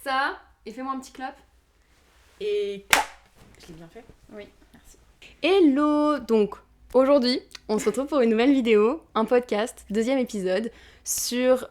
ça et fais-moi un petit clap. Et clap. Je l'ai bien fait. Oui. Merci. Hello. Donc aujourd'hui, on se retrouve pour une nouvelle vidéo, un podcast, 2e épisode sur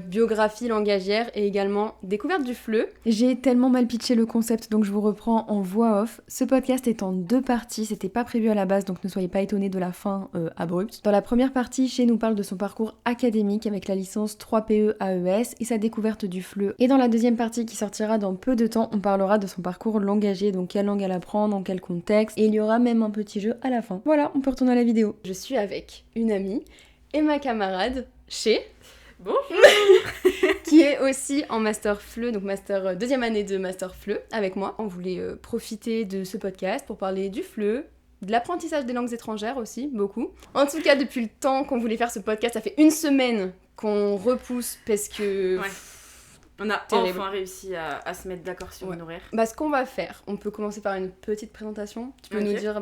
biographie langagière et également découverte du FLE. J'ai tellement mal pitché le concept, donc je vous reprends en voix off. Ce podcast est en 2 parties, c'était pas prévu à la base, donc ne soyez pas étonnés de la fin abrupte. Dans la première partie, Shay nous parle de son parcours académique avec la licence 3PE AES et sa découverte du FLE. Et dans la deuxième partie qui sortira dans peu de temps, on parlera de son parcours langagier, donc quelle langue elle apprend, dans quel contexte, et il y aura même un petit jeu à la fin. Voilà, on peut retourner à la vidéo. Je suis avec une amie et ma camarade, Shay. Bonjour. Qui est aussi en master FLE, donc master 2e année de master FLE avec moi. On voulait profiter de ce podcast pour parler du FLE, de l'apprentissage des langues étrangères aussi, beaucoup. En tout cas, depuis le temps qu'on voulait faire ce podcast, ça fait 1 semaine qu'on repousse parce que... Ouais. On a terrible. enfin réussi à se mettre d'accord sur une horaire. Bah, ce qu'on va faire, on peut commencer par une petite présentation. Tu peux nous dire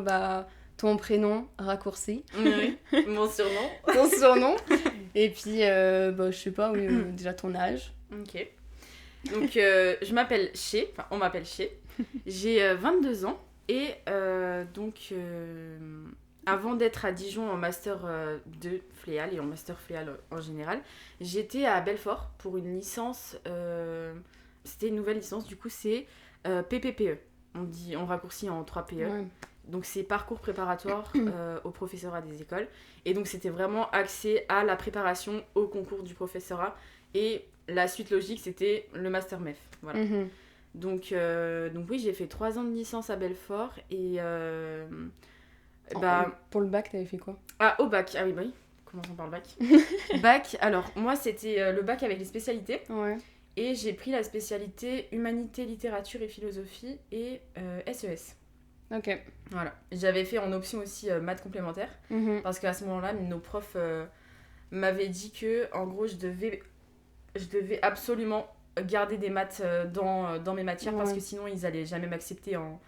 ton prénom raccourci. Oui, mon surnom. Ton surnom. Et puis, je sais pas, déjà ton âge. Ok. Donc, je m'appelle Shay, enfin, on m'appelle Shay. J'ai 22 ans et avant d'être à Dijon en master 2 Fléal et en master Fléal en général, j'étais à Belfort pour une licence. C'était une nouvelle licence, du coup, c'est PPPE. On raccourcit en 3PE. Ouais. Donc c'est parcours préparatoire au professorat des écoles. Et donc c'était vraiment axé à la préparation au concours du professorat. Et la suite logique, c'était le master MEF. Voilà. Mm-hmm. Donc oui, j'ai fait 3 ans de licence à Belfort. Et pour le bac, t'avais fait quoi? au bac. Ah oui, bah oui. Commençons par le bac. Bac, alors moi c'était le bac avec les spécialités. Ouais. Et j'ai pris la spécialité Humanité, Littérature et Philosophie et SES. Ok. Voilà. J'avais fait en option aussi maths complémentaires. Mm-hmm. Parce qu'à ce moment-là, nos profs m'avaient dit que, en gros, je devais absolument garder des maths dans mes matières parce que sinon, ils allaient jamais m'accepter en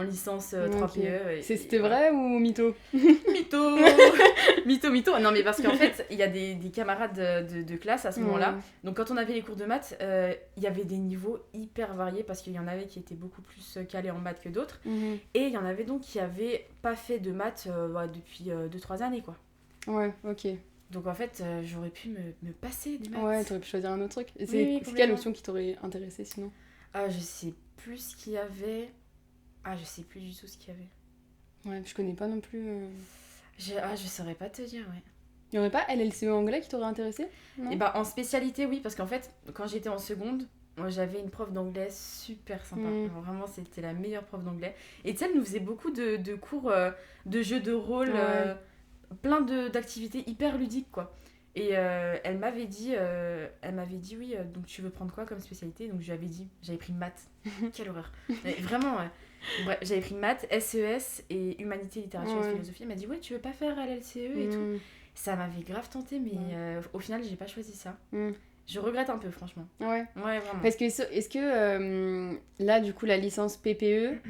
licence 3PE. C'était vrai ou mytho? Mytho. Mytho. Non, mais parce qu'en fait, il y a des camarades de classe à ce moment-là. Donc, quand on avait les cours de maths, il y avait des niveaux hyper variés parce qu'il y en avait qui étaient beaucoup plus calés en maths que d'autres. Mm-hmm. Et il y en avait donc qui n'avaient pas fait de maths depuis 2-3 années, quoi. Ouais, ok. Donc, en fait, j'aurais pu me passer des maths. Ouais, t'aurais pu choisir un autre truc. Et c'est quelle option qui t'aurait intéressé sinon? Je sais plus ce qu'il y avait. Je sais plus du tout ce qu'il y avait. Ouais, je connais pas non plus. Je saurais pas te dire, ouais. Il y aurait pas LLCE anglais qui t'aurait intéressé? Et en spécialité, oui, parce qu'en fait, quand j'étais en seconde, moi, j'avais une prof d'anglais super sympa. Alors, vraiment, c'était la meilleure prof d'anglais. Et tu sais, elle nous faisait beaucoup de cours de jeux de rôle, plein d'activités hyper ludiques, quoi. Et elle m'avait dit oui, donc tu veux prendre quoi comme spécialité? Donc je lui avais dit, j'avais pris maths. Quelle horreur. Mais vraiment, bref, j'avais pris maths, SES et humanité, littérature et philosophie. Elle m'a dit, ouais, tu veux pas faire LLCE et tout. Ça m'avait grave tenté, mais au final, j'ai pas choisi ça. Je regrette un peu, franchement. Ouais. Ouais, vraiment. Parce que est-ce que là, du coup, la licence PPE,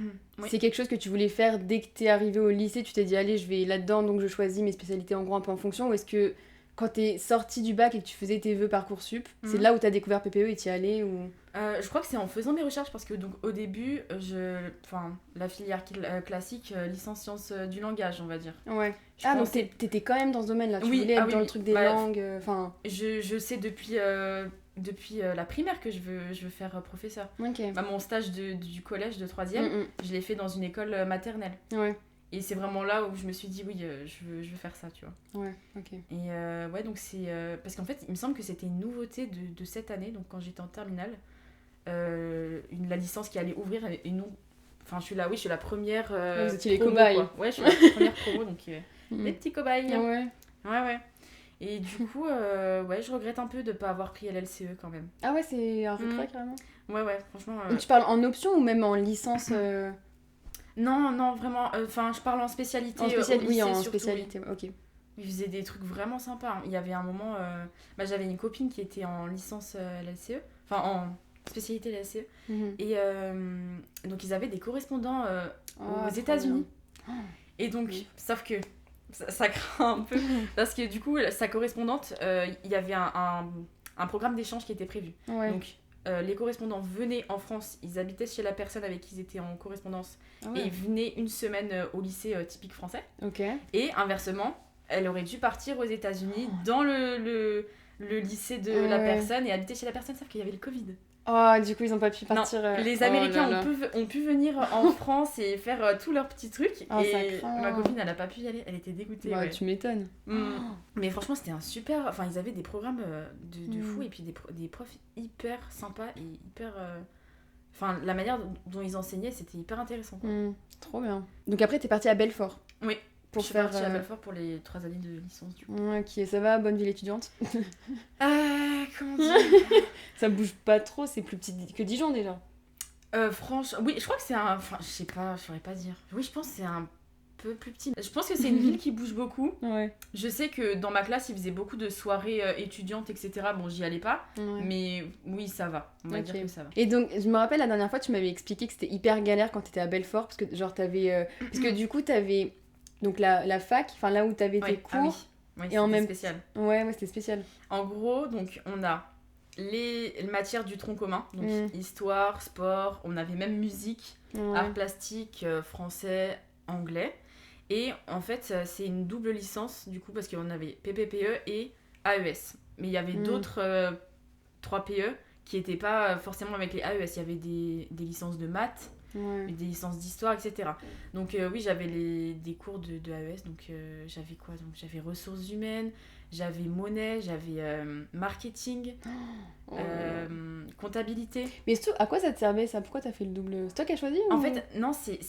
c'est quelque chose que tu voulais faire dès que t'es arrivé au lycée? Tu t'es dit, allez, je vais là-dedans, donc je choisis mes spécialités en gros un peu en fonction? Ou est-ce que quand t'es sortie du bac et que tu faisais tes vœux Parcoursup, c'est là où t'as découvert PPE et t'y allais ou... Je crois que c'est en faisant mes recherches parce que donc, au début, la filière classique, licence sciences du langage, on va dire. Ouais. Donc t'étais quand même dans ce domaine-là, tu voulais être dans le truc des langues, Je sais depuis la primaire que je veux faire professeur. Ok. Mon stage du collège de 3e, je l'ai fait dans une école maternelle. Ouais. Et c'est vraiment là où je me suis dit, oui, je veux faire ça, tu vois. Ouais, ok. Et donc c'est... parce qu'en fait, il me semble que c'était une nouveauté de cette année, donc quand j'étais en terminale, la licence qui allait ouvrir, et non... Enfin, je suis la première... vous étiez les cobayes. Ouais, je suis la première promo, donc les petits cobayes. Ouais. Et du coup, je regrette un peu de pas avoir pris LLCE quand même. Ah ouais, c'est un regret carrément? Ouais, franchement... Donc tu parles en option ou même en licence Non, vraiment. Je parle en spécialité. Oui, en surtout, spécialité, ok. Ils faisaient des trucs vraiment sympas. Il y avait un moment... j'avais une copine qui était en licence LLCE. Enfin, en spécialité LLCE. Et donc, ils avaient des correspondants aux États-Unis. Et donc, sauf que ça craint un peu. Parce que du coup, sa correspondante, il y avait un programme d'échange qui était prévu. Ouais. Donc, les correspondants venaient en France, ils habitaient chez la personne avec qui ils étaient en correspondance et ils venaient une semaine au lycée typique français. Ok. Et inversement, elle aurait dû partir aux États-Unis dans le lycée de la personne et habiter chez la personne, sauf qu'il y avait le Covid. Oh, du coup, ils ont pas pu partir. Non, les Américains ont pu venir en France et faire tous leurs petits trucs. Oh, et ma copine, elle a pas pu y aller, elle était dégoûtée. Bah, tu m'étonnes. Mais franchement, c'était un super. Enfin, ils avaient des programmes de fou et puis des profs hyper sympas et hyper. Enfin, la manière dont ils enseignaient, c'était hyper intéressant. Trop bien. Donc après, t'es partie à Belfort. Oui. Pour je suis faire partie à Belfort pour les 3 années de licence du coup. Ok, ça va, bonne ville étudiante. Comment dire. Ça bouge pas trop, c'est plus petit que Dijon déjà. Franchement, oui, je crois que c'est un. Enfin, je sais pas, je saurais pas dire. Oui, je pense que c'est un peu plus petit. Je pense que c'est une ville qui bouge beaucoup. Ouais. Je sais que dans ma classe, ils faisaient beaucoup de soirées étudiantes, etc. Bon, j'y allais pas, mais oui, ça va. On va dire que ça va. Et donc, je me rappelle la dernière fois, tu m'avais expliqué que c'était hyper galère quand t'étais à Belfort, parce que genre t'avais. Parce que du coup, t'avais. Donc la fac, enfin là où t'avais tes cours. Oui, et en même spécial. Ouais, c'était spécial. En gros, donc on a les matières du tronc commun, donc histoire, sport, on avait même musique, art plastique, français, anglais. Et en fait, c'est une double licence du coup parce qu'on avait PPPE et AES. Mais il y avait d'autres 3 PE qui n'étaient pas forcément avec les AES. Il y avait des licences de maths. Des licences d'histoire, etc. Donc oui, j'avais des cours de AES, donc j'avais quoi? Donc j'avais ressources humaines, j'avais monnaie, j'avais marketing, comptabilité. Mais surtout, à quoi ça te servait ça? Pourquoi t'as fait le double? C'est toi qui as choisi En fait, non, c'était...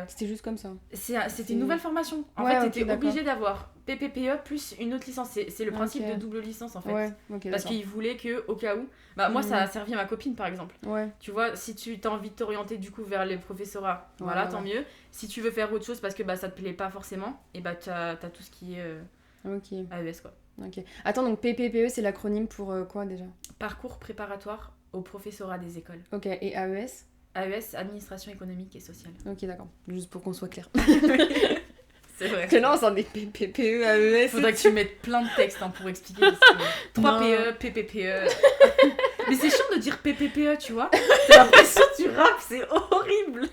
C'était juste comme ça. C'était une nouvelle formation. En fait, t'étais obligé d'avoir PPPE plus une autre licence. C'est le principe de double licence, en fait. Parce qu'ils voulaient que, au cas où... Bah, moi, ça a servi à ma copine, par exemple. Tu vois, si tu as envie de t'orienter, du coup, vers les professorats, voilà, tant mieux. Si tu veux faire autre chose parce que bah, ça te plaît pas forcément, et bah, t'as tout ce qui est AES, quoi. Ok. Attends, donc PPPE, c'est l'acronyme pour quoi, déjà? Parcours préparatoire au professorat des écoles. Ok, et AES? AES, administration économique et sociale. Ok, d'accord. Juste pour qu'on soit clair. C'est vrai. Que non, c'en est PPPE, AES. Faudrait que tu mettes plein de textes pour expliquer. 3 PE, PPPE. Mais c'est chiant de dire PPPE, tu vois. T'as l'impression que tu rappes, c'est horrible.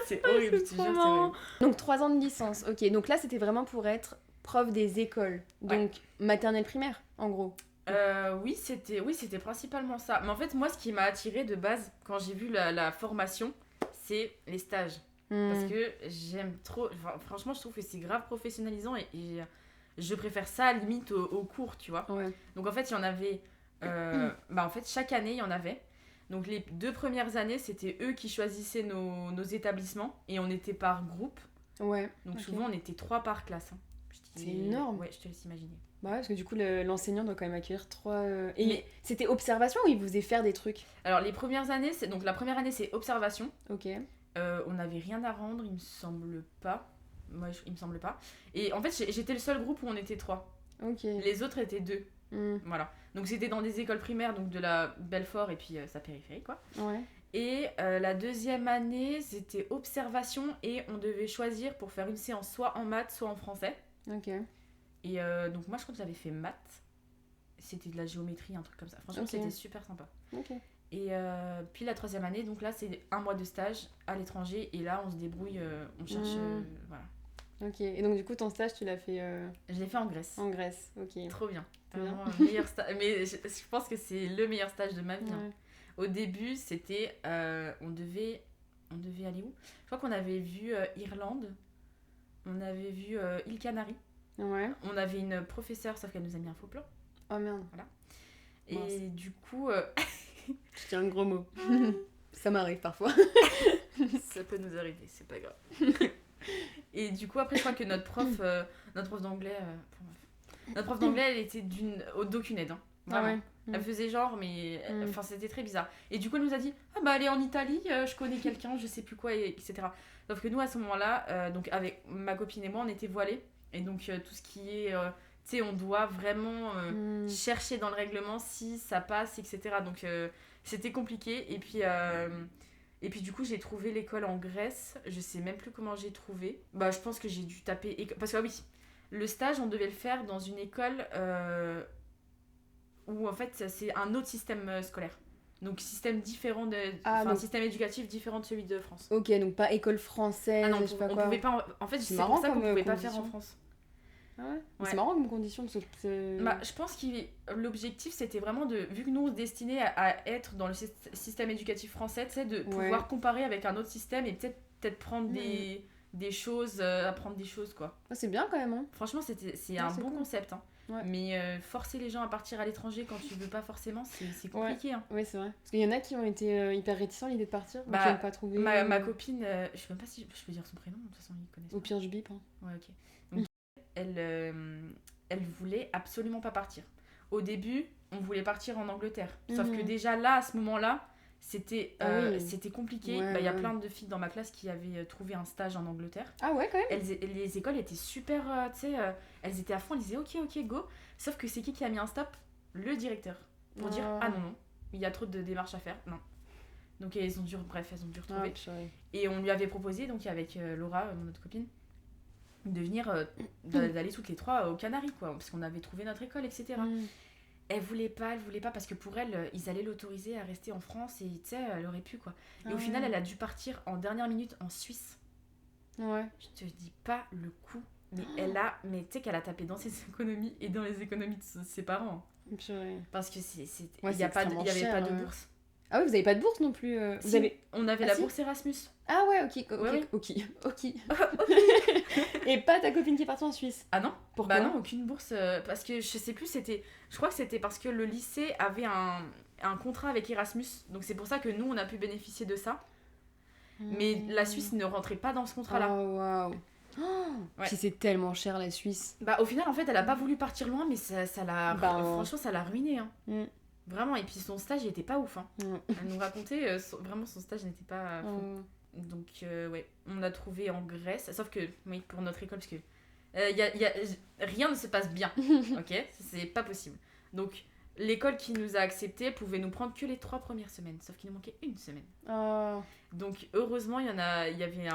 C'est horrible, je te jure, c'est horrible. Donc 3 ans de licence, ok. Donc là, c'était vraiment pour être prof des écoles. Donc maternelle primaire, en gros. Oui, c'était principalement ça. Mais en fait, moi, ce qui m'a attirée de base, quand j'ai vu la formation, c'est les stages. Parce que j'aime trop... Enfin, franchement, je trouve que c'est grave professionnalisant et je préfère ça, limite, au cours, tu vois. Donc en fait, il y en avait... en fait, chaque année, il y en avait. Donc les 2 premières années, c'était eux qui choisissaient nos établissements et on était par groupe. Donc souvent, on était 3 par classe. Hein. C'est énorme. Ouais, je te laisse imaginer. Bah ouais, parce que du coup, l'enseignant doit quand même accueillir 3... Et c'était observation ou il vous faisait faire des trucs? Alors, les premières années, donc la première année, c'est observation. Ok. On n'avait rien à rendre, il me semble pas. Moi, il me semble pas. Et en fait, j'étais le seul groupe où on était 3. Ok. Les autres étaient 2. Voilà. Donc, c'était dans des écoles primaires, donc de la Belfort et puis sa périphérie, quoi. Et la deuxième année, c'était observation et on devait choisir pour faire une séance soit en maths, soit en français. Ok. Et donc moi je crois que j'avais fait maths, c'était de la géométrie, un truc comme ça. Franchement c'était super sympa. Et puis la 3e année, donc là c'est 1 mois de stage à l'étranger et là on se débrouille, on cherche, voilà. Ok, et donc du coup ton stage tu l'as fait... Je l'ai fait en Grèce. En Grèce, ok. Trop bien. Vraiment meilleur stage, mais je pense que c'est le meilleur stage de ma vie. Hein. Au début c'était, on devait aller où? Je crois qu'on avait vu Irlande, on avait vu île Canaries. On avait une professeure, sauf qu'elle nous a mis un faux plan. Oh merde. Voilà. Et du coup... Je tiens un gros mot. Ça m'arrive parfois. Ça peut nous arriver, c'est pas grave. Et du coup, après, je crois que notre prof d'anglais... notre prof d'anglais, elle était d'aucune aide. Hein. Vraiment. Elle faisait genre, mais... Enfin, c'était très bizarre. Et du coup, elle nous a dit, ah bah, elle est en Italie, je connais quelqu'un, je sais plus quoi, etc. Sauf que nous, à ce moment-là, donc avec ma copine et moi, on était voilés. Et donc, tout ce qui est... tu sais, on doit vraiment chercher dans le règlement si ça passe, etc. Donc, c'était compliqué. Et puis, du coup, j'ai trouvé l'école en Grèce. Je sais même plus comment j'ai trouvé. Bah, je pense que j'ai dû taper... Parce que, oui, le stage, on devait le faire dans une école où en fait c'est un autre système scolaire. Donc système différent système éducatif différent de celui de France. Ok, donc pas école française, Ah non, je sais pas quoi. pouvait pas. En fait, c'est marrant pour ça qu'on comme pouvait pas condition. faire en France. Ah ouais. Ouais. C'est marrant comme condition parce que Je pense que l'objectif c'était vraiment vu que nous on se destinait à être dans le système éducatif français, tu sais, de pouvoir comparer avec un autre système et peut-être prendre des choses, apprendre des choses quoi. Ah, c'est bien quand même. Hein. Franchement, c'est un bon concept. Hein. Ouais. Mais forcer les gens à partir à l'étranger quand tu veux pas forcément, c'est compliqué. Ouais. Hein. Oui, c'est vrai. Parce qu'il y en a qui ont été hyper réticents à l'idée de partir, qui n'ont pas trouvé. Ma copine, je sais même pas si je peux dire son prénom, de toute façon ils connaissent. Au pire, je bip. Hein. Ouais, ok. Donc, elle voulait absolument pas partir. Au début, on voulait partir en Angleterre. Sauf que déjà là, à ce moment-là, c'était compliqué. Il y a plein de filles dans ma classe qui avaient trouvé un stage en Angleterre. Ah ouais, quand même. Les écoles étaient super, tu sais, elles étaient à fond, elles disaient ok, go. Sauf que c'est qui a mis un stop? Le directeur. Pour dire ah non, il y a trop de démarches à faire. Non. Donc elles ont dû retrouver. Et on lui avait proposé, donc avec Laura, mon autre copine, de venir, d'aller toutes les trois aux Canaries, quoi, parce qu'on avait trouvé notre école, etc. Elle voulait pas parce que pour elle, ils allaient l'autoriser à rester en France et tu sais, elle aurait pu quoi. Et au final, elle a dû partir en dernière minute en Suisse. Ouais. Je te dis pas le coup, mais mais tu sais qu'elle a tapé dans ses économies et dans les économies de ses parents. Parce que il y avait pas de bourse. Ah oui, vous avez pas de bourse non plus. On avait la bourse Erasmus. Ah ouais, ok. Et pas ta copine qui est partie en Suisse? Ah non. Pourquoi? Bah non, aucune bourse. Parce que je sais plus, je crois que c'était parce que le lycée avait un contrat avec Erasmus. Donc c'est pour ça que nous, on a pu bénéficier de ça. Mais la Suisse ne rentrait pas dans ce contrat-là. Oh waouh. Puis c'est tellement cher la Suisse. Au final, en fait, elle a pas voulu partir loin, mais ça l'a... Franchement, ça l'a ruinée. Hein. Vraiment, et puis son stage, il était pas ouf. Hein. Elle nous racontait, vraiment, son stage n'était pas fou. Donc, ouais, on a trouvé en Grèce, sauf que, oui, pour notre école, parce que rien ne se passe bien, ok? C'est pas possible. Donc, l'école qui nous a acceptés pouvait nous prendre que les 3 premières semaines, sauf qu'il nous manquait une semaine. Donc, heureusement, il y avait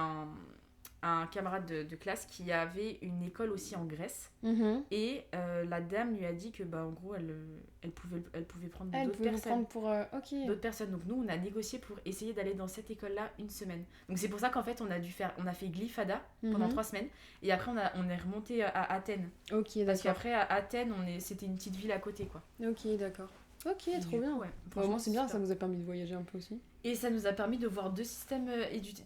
un camarade de classe qui avait une école aussi en Grèce et la dame lui a dit que en gros elle pouvait prendre d'autres personnes. D'autres personnes. Donc nous on a négocié pour essayer d'aller dans cette école là une semaine. Donc c'est pour ça qu'en fait on a fait Glyfada pendant 3 semaines et après on est remonté à Athènes. Ok, d'accord. Parce qu'après à Athènes c'était une petite ville à côté quoi. Ok, d'accord. Ok, trop bien. Ouais, vraiment c'est bien, ça nous a permis de voyager un peu aussi. Et ça nous a permis de voir 2 systèmes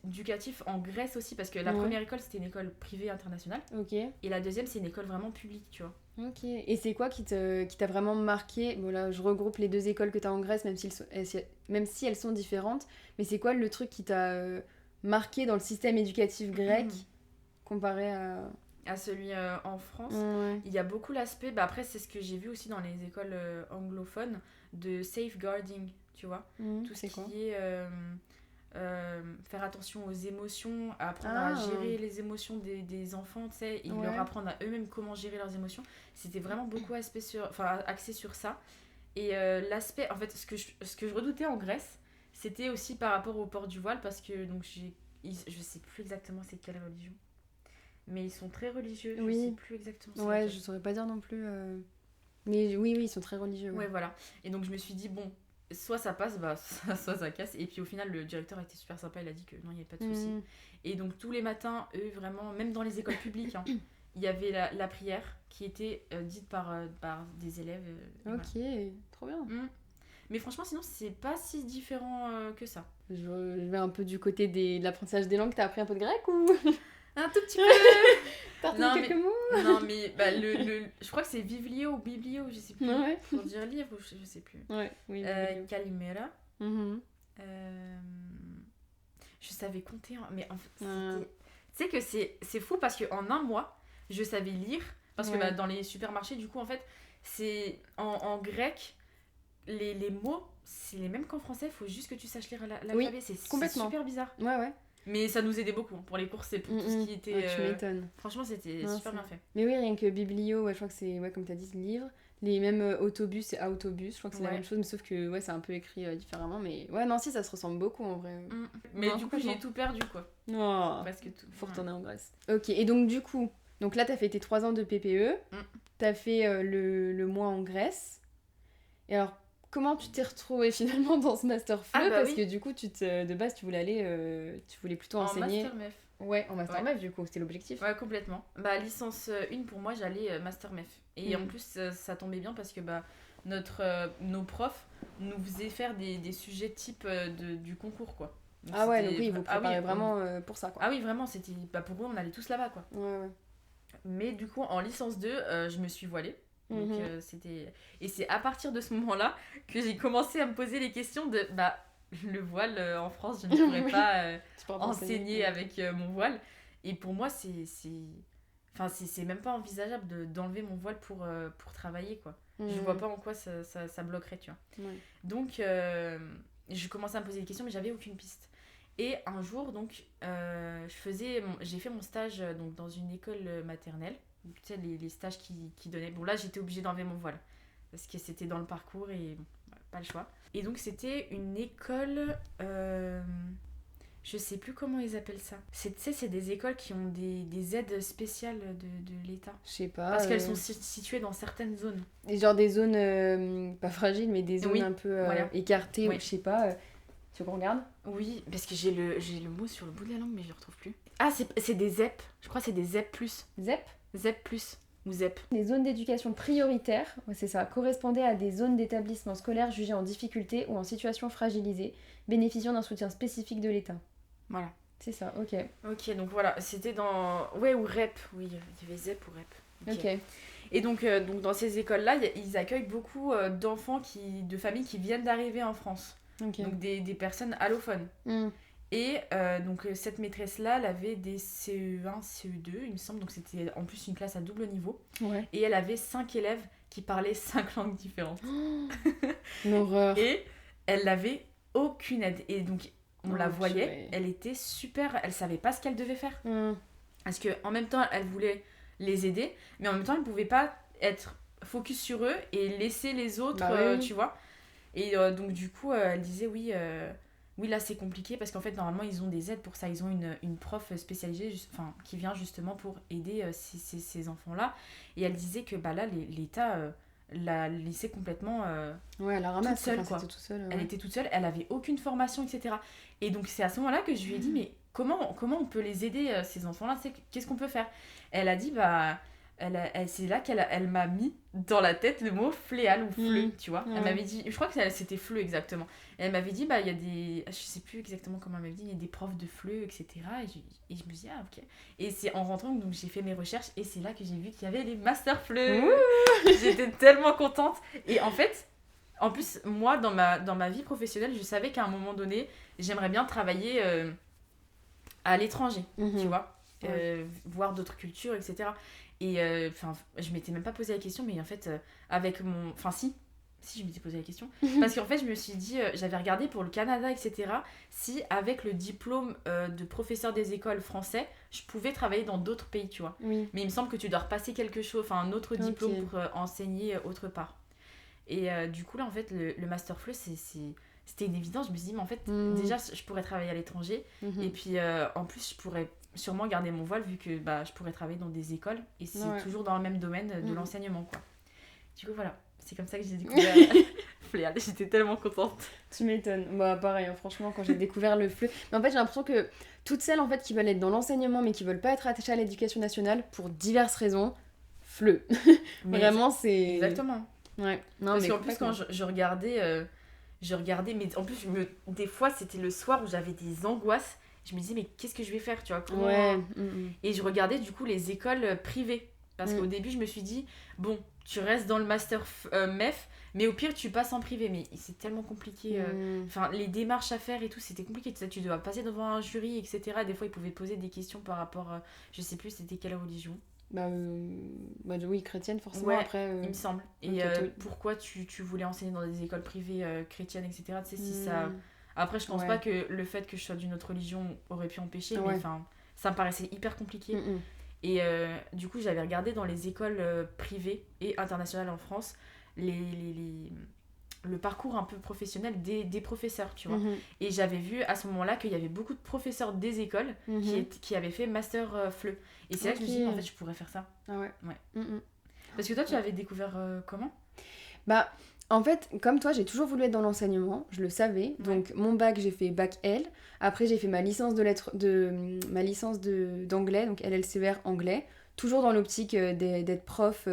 éducatifs en Grèce aussi, parce que la première école c'était une école privée internationale. Ok. Et la deuxième c'est une école vraiment publique, tu vois. Ok. Et c'est quoi qui t'a vraiment marqué? Bon là je regroupe les 2 écoles que t'as en Grèce, même si elles sont différentes. Mais c'est quoi le truc qui t'a marqué dans le système éducatif grec comparé à celui en France? Il y a beaucoup l'aspect, après c'est ce que j'ai vu aussi dans les écoles anglophones, de safeguarding, tu vois. Tout ce qui est faire attention aux émotions, apprendre à gérer les émotions des enfants, tu sais, et leur apprendre à eux-mêmes comment gérer leurs émotions. C'était vraiment beaucoup axé sur ça. Et l'aspect, en fait, ce que je redoutais en Grèce, c'était aussi par rapport au port du voile, parce que donc je sais plus exactement c'est quelle religion. Mais ils sont très religieux, je sais plus exactement. Ouais, je saurais pas dire non plus. Mais oui, ils sont très religieux. Ouais, voilà. Et donc je me suis dit, bon, soit ça passe, soit ça casse. Et puis au final, le directeur était super sympa, il a dit que non, il n'y avait pas de souci. Et donc tous les matins, eux, vraiment, même dans les écoles publiques, il y avait la prière qui était dite par des élèves. Ok, voilà. Trop bien. Mais franchement, sinon, c'est pas si différent que ça. Je vais un peu du côté de l'apprentissage des langues. T'as appris un peu de grec ou... Un tout petit peu. T'as retenu quelques mots? Non, mais je crois que c'est Biblio ou Biblio, je sais plus. Pour dire livre, je sais plus. Oui. Kalimera. Je savais compter, mais en fait, tu sais que c'est fou parce qu'en un mois, je savais lire. Parce que dans les supermarchés, du coup, en fait, c'est en grec, les mots, c'est les mêmes qu'en français, il faut juste que tu saches lire l'alphabet. C'est super bizarre. Ouais. Mais ça nous aidait beaucoup pour les courses et pour tout ce qui était. Tu m'étonnes. Franchement, c'était super bien fait. Mais oui, rien que Biblio, je crois que c'est, comme tu as dit, ce livre. Les mêmes autobus, c'est autobus, je crois que c'est la même chose, mais sauf que c'est un peu écrit différemment. Mais non, si, ça se ressemble beaucoup en vrai. Mais du coup, j'ai tout perdu quoi. Oh, presque tout. Faut retourner en Grèce. Ok, et donc du coup, Donc là, t'as fait tes 3 ans de PPE, t'as fait le mois en Grèce. Et alors, comment tu t'es retrouvée finalement dans ce master FLE parce que du coup, de base, tu voulais aller, tu voulais plutôt enseigner... En master MEF. Ouais, en master MEF du coup, c'était l'objectif. Ouais, complètement. Licence 1 pour moi, j'allais master MEF. Et en plus, ça tombait bien parce que nos profs nous faisaient faire des sujets type du concours, quoi. Donc, ouais, donc oui, ils vous préparaient vraiment pour ça, quoi. Ah oui, vraiment, c'était... pour eux, on allait tous là-bas, quoi. Ouais. Mais du coup, en licence 2, je me suis voilée. Donc, c'était... Et c'est à partir de ce moment-là que j'ai commencé à me poser les questions de... le voile en France, je ne pourrais pas enseigner avec mon voile. Et pour moi, c'est même pas envisageable d'enlever mon voile pour travailler, quoi. Je vois pas en quoi ça bloquerait, tu vois. Donc, je commençais à me poser des questions, mais j'avais aucune piste. Et un jour, donc, j'ai fait mon stage donc, dans une école maternelle. Tu sais, les stages qui donnaient... Bon, là, j'étais obligée d'enlever mon voile. Parce que c'était dans le parcours et pas le choix. Et donc, c'était une école... je sais plus comment ils appellent ça. C'est des écoles qui ont des aides spéciales de l'État. Je sais pas. Parce qu'elles sont situées dans certaines zones. Et genre des zones, pas fragiles, mais des zones un peu écartées, ou je sais pas. Tu veux qu'on regarde ? Oui, parce que j'ai le mot sur le bout de la langue, mais je le retrouve plus. Ah, c'est des ZEP. Je crois que c'est des ZEP+. ZEP ? ZEP+. Ou ZEP. Les zones d'éducation prioritaire, c'est ça, correspondaient à des zones d'établissement scolaire jugées en difficulté ou en situation fragilisée, bénéficiant d'un soutien spécifique de l'État. Voilà. C'est ça, ok. Ok, donc voilà, c'était dans... Ouais, ou REP, oui, il y avait ZEP ou REP. Ok. Et donc dans ces écoles-là, ils accueillent beaucoup d'enfants, de familles qui viennent d'arriver en France. Okay. Donc des personnes allophones. Et donc cette maîtresse-là, elle avait des CE1, CE2, il me semble. Donc c'était en plus une classe à double niveau. Ouais. Et elle avait 5 élèves qui parlaient 5 langues différentes. L'horreur. Et elle n'avait aucune aide. Et donc on la voyait, elle était super, elle savait pas ce qu'elle devait faire. Parce qu'en même temps, elle voulait les aider, mais en même temps, elle pouvait pas être focus sur eux et laisser les autres, tu vois. Et donc du coup, elle disait oui, là c'est compliqué parce qu'en fait, normalement, ils ont des aides pour ça. Ils ont une prof spécialisée qui vient justement pour aider ces enfants-là. Et elle disait que là, l'État... la laissait complètement elle la ramasse, toute seule, quoi. Tout seul, elle était toute seule, elle avait aucune formation, etc. Et donc c'est à ce moment-là que je lui ai dit mais comment on peut les aider ces enfants-là, qu'est-ce qu'on peut faire? Elle a dit c'est là qu'elle m'a mis dans la tête le mot fléal ou fleu, tu vois. Elle m'avait dit, je crois que c'était fleu exactement. Et elle m'avait dit il y a des, je sais plus exactement comment elle m'avait dit, il y a des profs de fleu, etc. Et je me dis ok. Et c'est en rentrant donc j'ai fait mes recherches et c'est là que j'ai vu qu'il y avait les masters fleu. J'étais tellement contente. Et en fait, en plus moi dans ma vie professionnelle, je savais qu'à un moment donné, j'aimerais bien travailler à l'étranger, tu vois, voir d'autres cultures, etc. Et je m'étais même pas posé la question, mais en fait, avec mon... Enfin, si je m'étais posé la question. Parce qu'en fait, je me suis dit, j'avais regardé pour le Canada, etc., si avec le diplôme de professeur des écoles français, je pouvais travailler dans d'autres pays, tu vois. Mais il me semble que tu dois repasser quelque chose, un autre diplôme pour enseigner autre part. Et du coup, là, en fait, le Master FLE, c'était une évidence. Je me suis dit, mais en fait, déjà, je pourrais travailler à l'étranger. Et puis, en plus, je pourrais sûrement garder mon voile vu que je pourrais travailler dans des écoles. Et c'est toujours dans le même domaine de l'enseignement, quoi. Du coup, voilà. C'est comme ça que j'ai découvert Fléal. J'étais tellement contente. Tu m'étonnes. Pareil, hein, franchement, quand j'ai découvert le FLE... Mais en fait, j'ai l'impression que toutes celles en fait, qui veulent être dans l'enseignement, mais qui veulent pas être attachées à l'éducation nationale, pour diverses raisons, FLE. Vraiment, c'est... Exactement. Ouais. Non, parce qu'en plus, quand je regardais, mais en plus, des fois, c'était le soir où j'avais des angoisses. Je me disais, mais qu'est-ce que je vais faire, tu vois, comment... Et je regardais, du coup, les écoles privées. Parce qu'au début, je me suis dit, bon, tu restes dans le master MEF, mais au pire, tu passes en privé. Mais c'est tellement compliqué. Les démarches à faire et tout, c'était compliqué. Tu dois passer devant un jury, etc. Des fois, ils pouvaient te poser des questions par rapport... je sais plus, c'était quelle religion. Oui, chrétienne, forcément, ouais, après... il me semble. Et pourquoi tu voulais enseigner dans des écoles privées chrétiennes, etc. Tu sais, si ça... Après, je pense pas que le fait que je sois d'une autre religion aurait pu empêcher, mais ça me paraissait hyper compliqué. Et du coup, j'avais regardé dans les écoles privées et internationales en France le parcours un peu professionnel des professeurs, tu vois. Mhm. Et j'avais vu à ce moment-là qu'il y avait beaucoup de professeurs des écoles qui avaient fait master FLE. Et c'est là que je me suis dit, en fait, je pourrais faire ça. Ah ouais. Parce que toi, tu l'avais découvert comment ? Bah, en fait, comme toi, j'ai toujours voulu être dans l'enseignement, je le savais. Donc, mon bac, j'ai fait bac L. Après, j'ai fait ma licence d'anglais, donc LLCER anglais. Toujours dans l'optique d'être prof.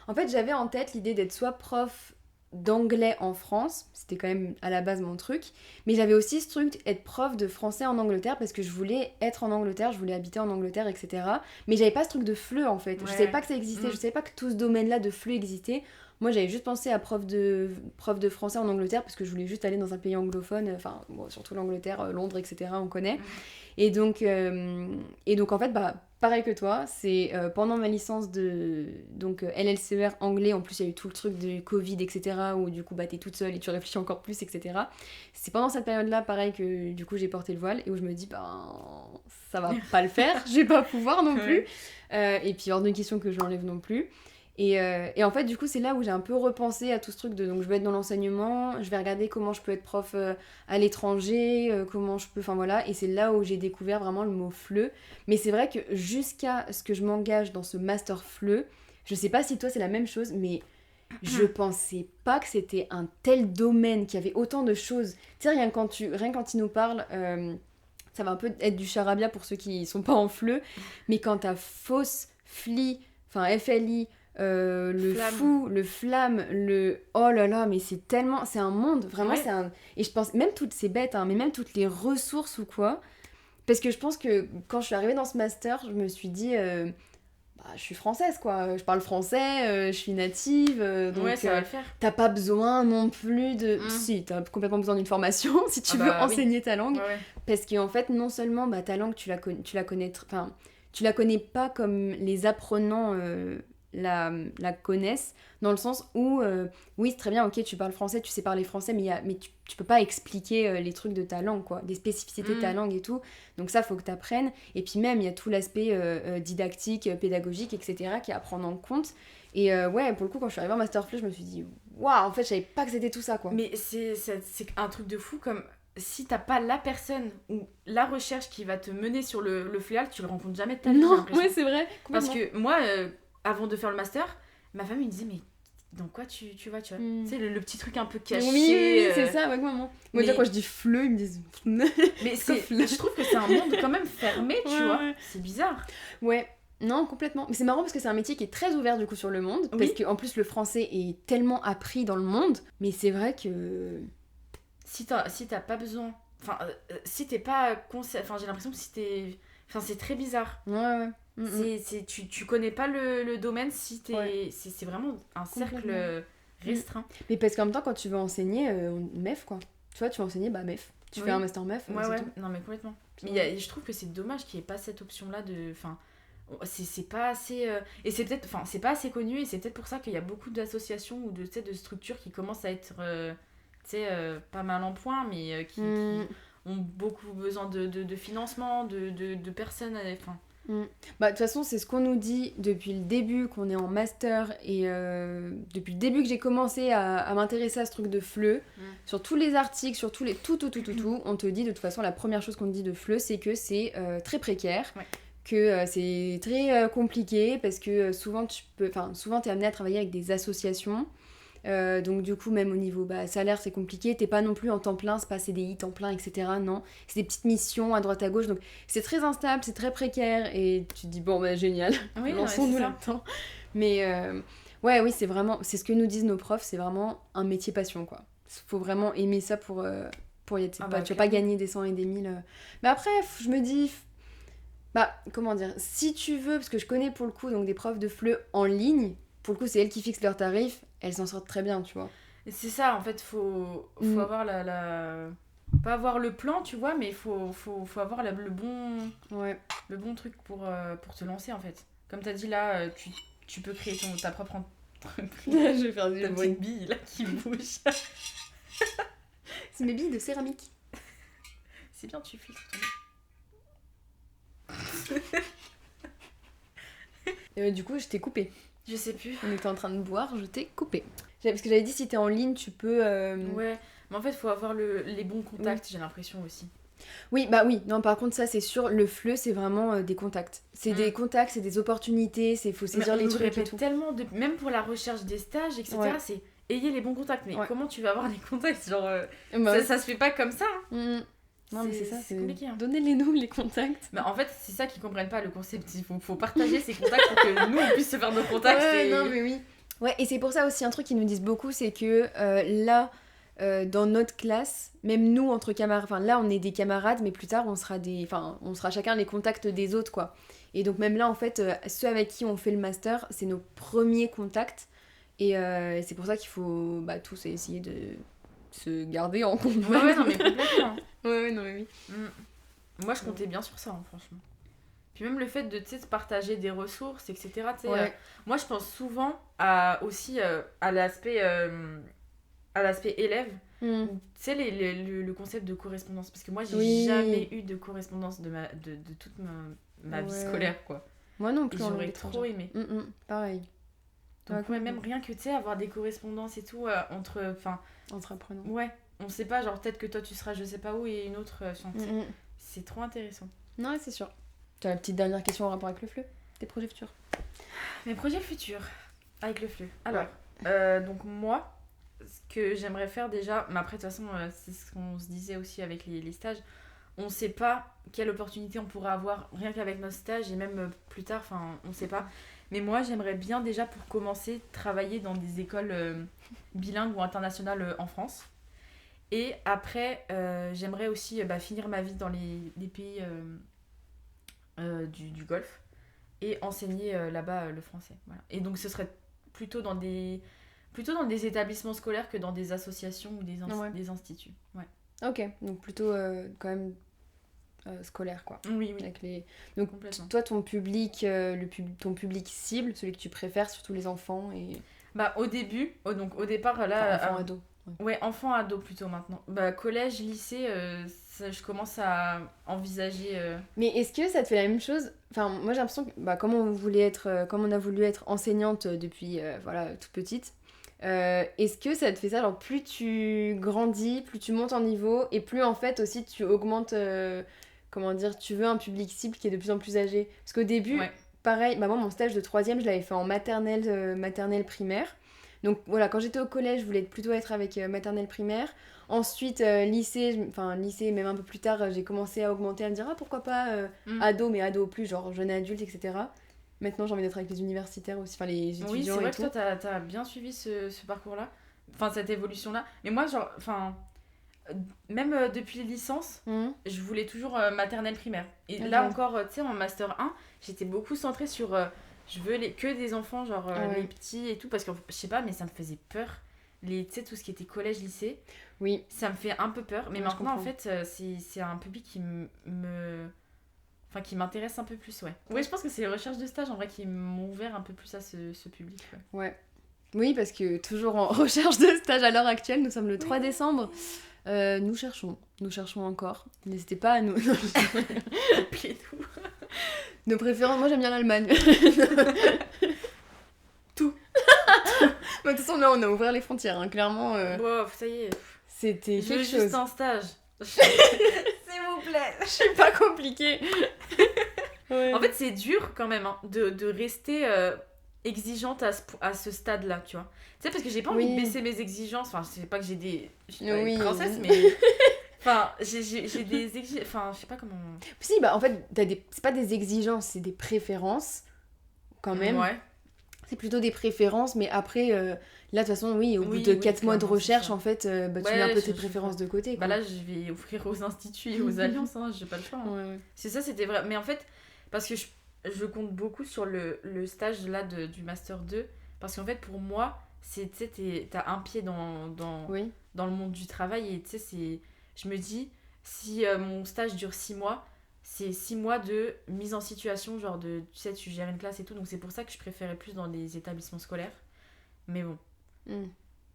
En fait, j'avais en tête l'idée d'être soit prof d'anglais en France, c'était quand même à la base mon truc, mais j'avais aussi ce truc être prof de français en Angleterre parce que je voulais être en Angleterre, je voulais habiter en Angleterre, etc. Mais j'avais pas ce truc de FLE en fait, je savais pas que ça existait, je savais pas que tout ce domaine-là de FLE existait. Moi j'avais juste pensé à prof de français en Angleterre parce que je voulais juste aller dans un pays anglophone, enfin bon, surtout l'Angleterre, Londres, etc. On connaît. Et donc en fait, bah, pareil que toi, c'est pendant ma licence de LLCER anglais, en plus il y a eu tout le truc de Covid, etc., où du coup bah, t'es toute seule et tu réfléchis encore plus, etc. C'est pendant cette période-là, pareil, que du coup j'ai porté le voile et où je me dis, bah, ça va pas le faire, je vais pas pouvoir non plus. Et puis hors de question que je l'enlève non plus. Et en fait, du coup, c'est là où j'ai un peu repensé à tout ce truc de donc je vais être dans l'enseignement, je vais regarder comment je peux être prof à l'étranger, comment je peux. Enfin voilà, et c'est là où j'ai découvert vraiment le mot FLE. Mais c'est vrai que jusqu'à ce que je m'engage dans ce master FLE, je sais pas si toi c'est la même chose, mais je pensais pas que c'était un tel domaine, qu'il y avait autant de choses. Tu sais, rien quand tu nous parles. Ça va un peu être du charabia pour ceux qui sont pas en FLE, mais quand t'as FOSS, FLI, enfin FLI, le Flamme. fou, le flamme, le... Oh là là, mais c'est tellement... C'est un monde, vraiment, Ouais. c'est un... Et je pense, même toutes... C'est bête, hein, mais même toutes les ressources ou quoi... Parce que je pense que quand je suis arrivée dans ce master, je me suis dit... bah, je suis française, quoi. Je parle français, je suis native, donc... Ouais, ça va le faire. T'as pas besoin non plus de... Si, t'as complètement besoin d'une formation si tu veux enseigner ta langue. Ouais. Parce qu'en fait, non seulement bah, ta langue, tu la connais... Enfin, tu la connais pas comme les apprenants la connaissent, dans le sens où, oui, c'est très bien, ok, tu parles français, tu sais parler français, mais tu peux pas expliquer les trucs de ta langue, quoi, les spécificités de ta langue et tout. Donc ça, faut que tu apprennes. Et puis même, il y a tout l'aspect didactique, pédagogique, etc., qui est à prendre en compte. Et ouais, pour le coup, quand je suis arrivée en Master FLE, je me suis dit, waouh, en fait, je savais pas que c'était tout ça, quoi. Mais c'est un truc de fou, comme si t'as pas la personne ou la recherche qui va te mener sur le fléal, tu le rencontres jamais de ta vie. Non, ouais, c'est vrai. Parce que moi, avant de faire le master, ma famille me disait, mais dans quoi tu vas, tu vois. Tu sais, le petit truc un peu caché. Oui, c'est ça, avec maman. Moi, déjà, quand je dis FLE, ils me disent... mais je trouve que c'est un monde quand même fermé, tu vois. Ouais. C'est bizarre. Ouais. Non, complètement. Mais c'est marrant parce que c'est un métier qui est très ouvert du coup sur le monde. Parce qu'en plus, le français est tellement appris dans le monde. Mais c'est vrai que... Si t'as pas besoin... Enfin, si t'es pas... Enfin, j'ai l'impression que si t'es... Enfin, c'est très bizarre. Ouais. Tu connais pas le domaine si t'es... Ouais. C'est vraiment un cercle restreint. Mais parce qu'en même temps, quand tu veux enseigner, MEF, quoi. Tu vois, tu veux enseigner, bah MEF. Tu fais un master MEF, ouais. Tout. Non, mais complètement. Mais je trouve que c'est dommage qu'il n'y ait pas cette option-là de... Enfin, c'est pas assez... Et c'est peut-être... Enfin, c'est pas assez connu et c'est peut-être pour ça qu'il y a beaucoup d'associations ou de structures qui commencent à être... tu sais, pas mal en point, mais qui ont beaucoup besoin de financement, de personnes... Enfin... Bah, de toute façon, c'est ce qu'on nous dit depuis le début, qu'on est en master, et depuis le début que j'ai commencé à m'intéresser à ce truc de FLE, sur tous les articles, sur tous les... Tout, on te dit, de toute façon, la première chose qu'on te dit de FLE, c'est que c'est très précaire, que c'est très compliqué, parce que souvent, t'es amené à travailler avec des associations, donc du coup même au niveau salaire c'est compliqué, t'es pas non plus en temps plein, c'est pas CDI temps plein, etc. Non, c'est des petites missions à droite à gauche, donc c'est très instable, c'est très précaire et tu te dis bon bah génial, lançons-nous là-dedans. Mais oui, c'est vraiment, c'est ce que nous disent nos profs, c'est vraiment un métier passion, quoi. Faut vraiment aimer ça pour y être. Tu vas pas gagner des 100 et des 1000. Mais après je me dis comment dire, si tu veux, parce que je connais pour le coup donc des profs de FLE en ligne, pour le coup c'est elles qui fixent leurs tarifs, elles s'en sortent très bien, tu vois. C'est ça, en fait, faut avoir pas avoir le plan, tu vois, mais faut avoir le bon truc pour te lancer, en fait. Comme t'as dit là, tu peux créer ta propre entreprise. Je vais faire ta petite bille là qui bouge. C'est mes billes de céramique. C'est bien, tu filtres ton... Du coup, je t'ai coupé. Je sais plus. On était en train de boire, je t'ai coupé. Parce que j'avais dit, si t'es en ligne, tu peux... Ouais, mais en fait, il faut avoir les bons contacts, j'ai l'impression aussi. Oui, oui. Non, par contre, ça, c'est sûr. Le FLE, c'est vraiment des contacts. C'est des contacts, c'est des opportunités, il faut saisir les trucs et tout. Tellement même pour la recherche des stages, etc., c'est ayez les bons contacts. Mais comment tu vas avoir les contacts ? Genre, ça se fait pas comme ça. Hein. Non, mais c'est ça, c'est compliqué. Hein. Donnez-les-nous, les contacts. Mais en fait, c'est ça qu'ils comprennent pas, le concept. Il faut partager ces contacts pour que nous, on puisse se faire nos contacts. Non, mais oui. Ouais, et c'est pour ça aussi, un truc qu'ils nous disent beaucoup, c'est que là... dans notre classe, même nous entre camarades, enfin là on est des camarades, mais plus tard on sera chacun les contacts des autres quoi. Et donc même là en fait, ceux avec qui on fait le master, c'est nos premiers contacts. Et c'est pour ça qu'il faut tous essayer de se garder en contact. Ouais, non mais complètement. ouais, non mais oui. Moi je comptais bien sur ça, hein, franchement. Puis même le fait de partager des ressources, etc. Moi je pense souvent aussi à l'aspect élève, tu sais le concept de correspondance, parce que moi j'ai jamais eu de correspondance de toute ma vie scolaire quoi. Moi non plus. J'aurais trop aimé. Pareil. Donc même rien que tu sais avoir des correspondances et tout entre apprenants. Ouais, on sait pas, genre peut-être que toi tu seras je sais pas où et une autre c'est trop intéressant. Non, c'est sûr. Tu as la petite dernière question en rapport avec le FLE, tes projets futurs. Mes projets futurs avec le FLE. Alors donc moi ce que j'aimerais faire déjà, mais après de toute façon c'est ce qu'on se disait aussi avec les stages, on sait pas quelle opportunité on pourra avoir rien qu'avec nos stages et même plus tard, enfin on sait pas, mais moi j'aimerais bien déjà pour commencer travailler dans des écoles bilingues ou internationales en France, et après j'aimerais aussi finir ma vie dans les pays du Golfe et enseigner là-bas le français, voilà. Et donc ce serait plutôt dans des établissements scolaires que dans des associations ou des instituts. Ouais. Ok, donc plutôt quand même scolaire quoi. Oui. Donc toi ton public, ton public cible, celui que tu préfères, surtout les enfants et... au départ là... enfants, ados. Ouais, enfants, ados plutôt maintenant. Collège, lycée, je commence à envisager... Mais est-ce que ça te fait la même chose ? Enfin, moi j'ai l'impression que comme on a voulu être enseignante depuis toute petite, est-ce que ça te fait ça, genre plus tu grandis, plus tu montes en niveau et plus en fait aussi tu augmentes, tu veux un public cible qui est de plus en plus âgé. Parce qu'au début, pareil, moi mon stage de 3e je l'avais fait en maternelle primaire. Donc voilà, quand j'étais au collège je voulais plutôt être avec maternelle primaire. Ensuite lycée, même un peu plus tard, j'ai commencé à augmenter, à me dire pourquoi pas ado, mais ado plus, genre jeune adulte, etc. Maintenant, j'ai envie d'être avec les universitaires aussi, les étudiants. Oui, c'est vrai que toi, t'as bien suivi ce parcours-là, cette évolution-là. Mais moi, même depuis licence, je voulais toujours maternelle primaire. Et là encore, tu sais, en Master 1, j'étais beaucoup centrée sur... je veux que des enfants, les petits et tout, parce que, je sais pas, mais ça me faisait peur. Tu sais, tout ce qui était collège, lycée, oui. Ça me fait un peu peur. Mais maintenant, en fait, c'est un public qui qui m'intéresse un peu plus, Oui, je pense que c'est les recherches de stage en vrai qui m'ont ouvert un peu plus à ce public. Ouais. Oui, parce que toujours en recherche de stage à l'heure actuelle, nous sommes le 3 décembre. Nous cherchons encore. N'hésitez pas à nous... Appelez-nous. Nos préférences, moi j'aime bien l'Allemagne. Tout. De toute façon, là on a ouvert les frontières, hein. Clairement. Ça y est. C'était quelque chose. Juste un stage. S'il vous plaît. Je suis pas compliquée. En fait, c'est dur quand même de rester exigeante à ce stade-là, tu vois. Tu sais, parce que j'ai pas envie de baisser mes exigences. Enfin, c'est pas que j'ai des princesses, mais... j'ai des exigences... Enfin, je sais pas comment... Si, en fait, c'est pas des exigences, c'est des préférences, quand même. Ouais. C'est plutôt des préférences, mais après... Là, de toute façon, au bout de 4 mois de recherche, en fait, tu mets un peu tes préférences de côté. Quoi. Là, je vais offrir aux instituts et aux alliances, j'ai pas le choix. Ouais. C'est ça, c'était vrai. Mais en fait, parce que je compte beaucoup sur le stage là du Master 2, parce qu'en fait, pour moi, t'as un pied dans le monde du travail, et tu sais, je me dis, si mon stage dure 6 mois, c'est 6 mois de mise en situation, genre tu sais, tu gères une classe et tout, donc c'est pour ça que je préférais plus dans les établissements scolaires. Mais bon.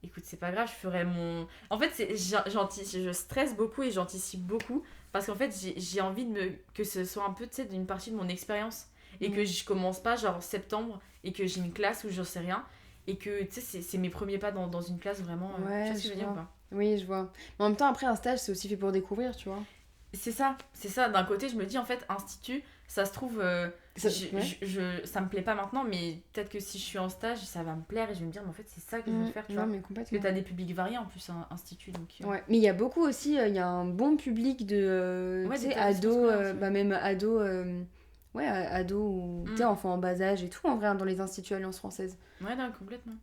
Écoute, c'est pas grave, je ferai mon... En fait, je stresse beaucoup et j'anticipe beaucoup parce qu'en fait, j'ai envie que ce soit un peu, tu sais, d'une partie de mon expérience et que je commence pas genre septembre et que j'ai une classe où j'en sais rien et que tu sais c'est mes premiers pas dans une classe vraiment. Ouais, tu vois ce que je veux dire ou vois. pas? Oui, je vois. Mais en même temps, après, un stage, c'est aussi fait pour découvrir, tu vois. C'est ça. D'un côté, je me dis en fait, institut, ça se trouve, Ça, ça me plaît pas maintenant, mais peut-être que si je suis en stage, ça va me plaire et je vais me dire, mais en fait, c'est ça que je veux faire, tu vois. mais Parce complètement. que t'as des publics variés en plus, institut, donc. Ouais, mais il y a beaucoup aussi, il y a un bon public de, Ouais, tu sais, d'établissements ados, scolaires, bah même ados, ados ou, tu sais, enfants en bas âge et tout, en vrai, hein, dans les instituts Alliance française. Ouais, non, complètement.